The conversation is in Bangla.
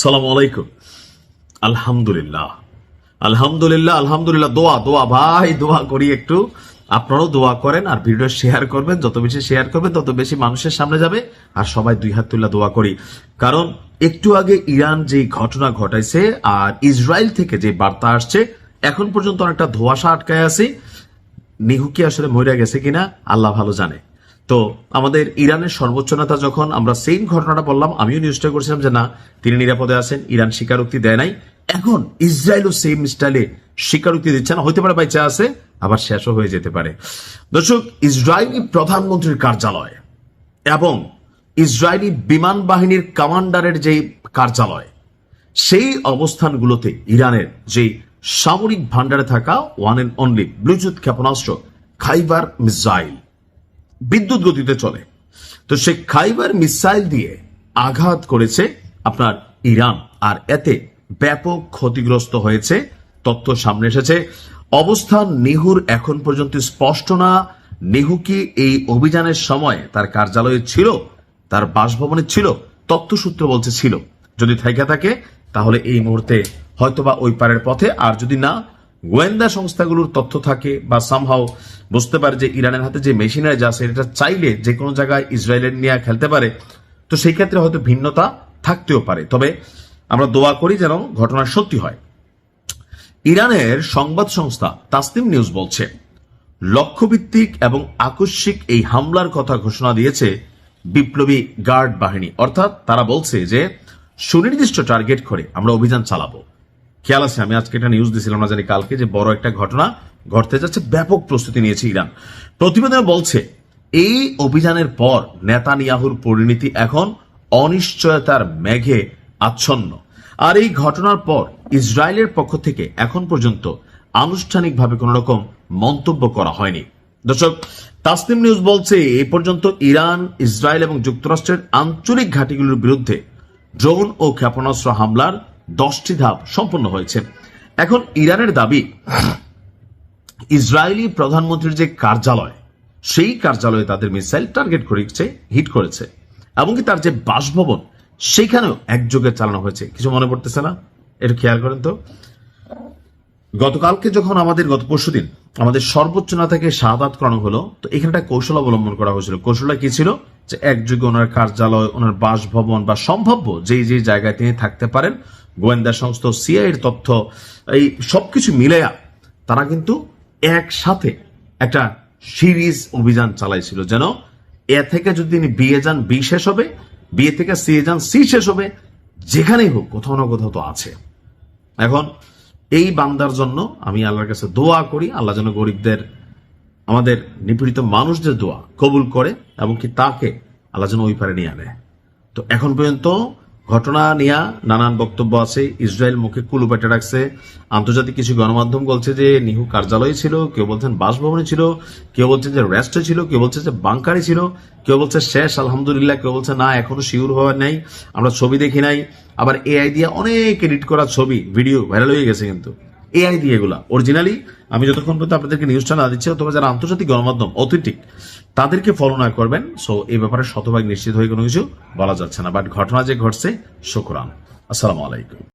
আসসালামু আলাইকুম। আলহামদুলিল্লাহ আলহামদুলিল্লাহ আলহামদুলিল্লাহ। দোয়া দোয়া ভাই, দোয়া করি একটু। আপনারাও দোয়া করেন আর ভিডিও শেয়ার করবেন। যত বেশি শেয়ার করবেন তত বেশি মানুষের সামনে যাবে। আর সবাই দুই হাত তুল্লা দোয়া করি, কারণ একটু আগে ইরান যে ঘটনা ঘটাইছে আর ইসরায়েল থেকে যে বার্তা আসছে, এখন পর্যন্ত অনেকটা ধোঁয়াশা আটকায় আছে। নিহু কি আসলে মরে গেছে কিনা আল্লাহ ভালো জানে। তো আমাদের ইরানের সর্বোচ্চ নেতা যখন আমরা সেম ঘটনাটা বললাম, আমিও নিউজটা করছিলাম যে না, তিনি নিরাপদে আছেন, ইরান স্বীকারোক্তি দেয় নাই। এখন ইসরায়েলও সেম স্টাইলে স্বীকারোক্তি দিচ্ছে না, হইতে পারে বাইচা আছে, আবার শেষও হয়ে যেতে পারে। দর্শক, ইসরায়েলি প্রধানমন্ত্রীর কার্যালয় এবং ইসরায়েলি বিমান বাহিনীর কমান্ডারের যে কার্যালয়, সেই অবস্থানগুলোতে ইরানের যে সামরিক ভান্ডারে থাকা ওয়ান এন্ড অনলি ব্লুটুথ ক্ষেপণাস্ত্র খাইবার মিসাইল বিদ্যুৎ গতিতে চলে, তো সেই খাইবার মিসাইল দিয়ে আঘাত করেছে আপনার ইরান, আর এতে ব্যাপক ক্ষতিগ্রস্ত হয়েছে। তথ্য সামনে এসেছে। অবস্থান নিহুর এখন পর্যন্ত স্পষ্ট না। নিহু কি এই অভিযানের সময় তার কার্যালয়ে ছিল, তার বাসভবনে ছিল? তথ্যসূত্র বলছে ছিল। যদি থেকে থাকে তাহলে এই মুহূর্তে হয়তোবা ওই পারের পথে, আর যদি না, গোয়েন্দা সংস্থাগুলোর তথ্য থাকে বা সামহাও বুঝতে পারে যে ইরানের হাতে যে মেশিনারি যা আছে এটা চাইলে যে কোনো জায়গায় ইসরায়েলের নিয়ে খেলতে পারে, তো সেই ক্ষেত্রে হয়তো ভিন্নতা থাকতেও পারে। তবে আমরা দোয়া করি যেন ঘটনা সত্যি হয়। ইরানের সংবাদ সংস্থা তাসনিম নিউজ বলছে, লক্ষ্যভিত্তিক এবং আকস্মিক এই হামলার কথা ঘোষণা দিয়েছে বিপ্লবী গার্ড বাহিনী। অর্থাৎ তারা বলছে যে সুনির্দিষ্ট টার্গেট করে আমরা অভিযান চালাবো। খেয়াল আছে, আমি আজকে একটা নিউজ দিয়েছিলাম না জানি কালকে, যে বড় একটা ঘটনা ঘটতে যাচ্ছে, ব্যাপক প্রস্তুতি নিয়েছে ইরান। প্রতিবেদনে বলছে এই অভিযানের পর নেতানিয়াহুর পরিণতি এখন অনিশ্চয়তার মেঘে আচ্ছন্ন। আর এই ঘটনার পর ইসরায়েলের পক্ষ থেকে এখন পর্যন্ত আনুষ্ঠানিকভাবে কোন রকম মন্তব্য করা হয়নি। দর্শক, তাসনিম নিউজ বলছে এ পর্যন্ত ইরান, ইসরায়েল এবং যুক্তরাষ্ট্রের আঞ্চলিক ঘাঁটিগুলোর বিরুদ্ধে ড্রোন ও ক্ষেপণাস্ত্র হামলার 10টি ধাপ সম্পন্ন হয়েছে। এখন ইরানের দাবি, ইসরায়েলি প্রধানমন্ত্রীর যে কার্যালয়, সেই কার্যালয়ে তাদের মিসাইল টার্গেট করেছে, হিট করেছে, এমনকি তার যে বাসভবন সেখানেও একযোগে চালানো হয়েছে। কিছু মনে পড়তেছে না? একটু খেয়াল করেন তো। গতকালকে যখন গত পরশুদিন আমাদের সর্বোচ্চ নেতাকে শাহাদাত করানো হলো, তো এখানে একটা কৌশল অবলম্বন করা হয়েছিল। কৌশলটা কি ছিল? যে একযোগে ওনার কার্যালয়, ওনার বাসভবন বা সম্ভাব্য যেই যে জায়গায় তিনি থাকতে পারেন, গোয়েন্দা সংস্থা সিআইএর তথ্য, এই সবকিছু মিলাইয়া তারা কিন্তু একসাথে একটা সিরিজ অভিযান চালাইছিল, যেন এ থেকে যদি তিনি বিয়ে যান বি শেষ হবে, বিয়ে থেকে সি যান সি শেষ হবে, যেখানেই হোক কোথাও না কোথাও তো আছে। এখন এই বান্দার জন্য আমি আল্লাহর কাছে দোয়া করি, আল্লাহ যেন গরিবদের, আমাদের নিপীড়িত মানুষদের দোয়া কবুল করে এবং কি তাকে আল্লাহ যেন ওই পারে নিয়ে আনে। তো এখন পর্যন্ত ঘটনা নিয়ে নানান বক্তব্য আছে। ইসরায়েল মুখে কুলু পেটে রাখছে। আন্তর্জাতিক কিছু গণমাধ্যম বলছে যে নিহু কার্যালয়ে ছিল, কেউ বলছেন বাসভবনে ছিল, কেউ বলছেন যে রেস্টে ছিল, কেউ বলছে যে বাংকারে ছিল, কেউ বলছে শেষ আলহামদুলিল্লাহ, কেউ বলছে না এখনো শিওর হওয়ার নাই, আমরা ছবি দেখি নাই। আবার এআই দিয়ে অনেক এডিট করা ছবি ভিডিও ভাইরাল হয়ে গেছে, কিন্তু এআই দিয়ে এগুলা অরিজিনালি আমি যতক্ষণ পর্যন্ত আপনাদেরকে নিউজটা না দিচ্ছি, অথবা যারা আন্তর্জাতিক গণমাধ্যম অথেন্টিক তাদেরকে ফলো না করবেন, সো এই ব্যাপারে শতভাগ নিশ্চিত হয়ে কোনো কিছু বলা যাচ্ছে না। বাট ঘটনা যে ঘটছে, শুকরান। আসসালামু আলাইকুম।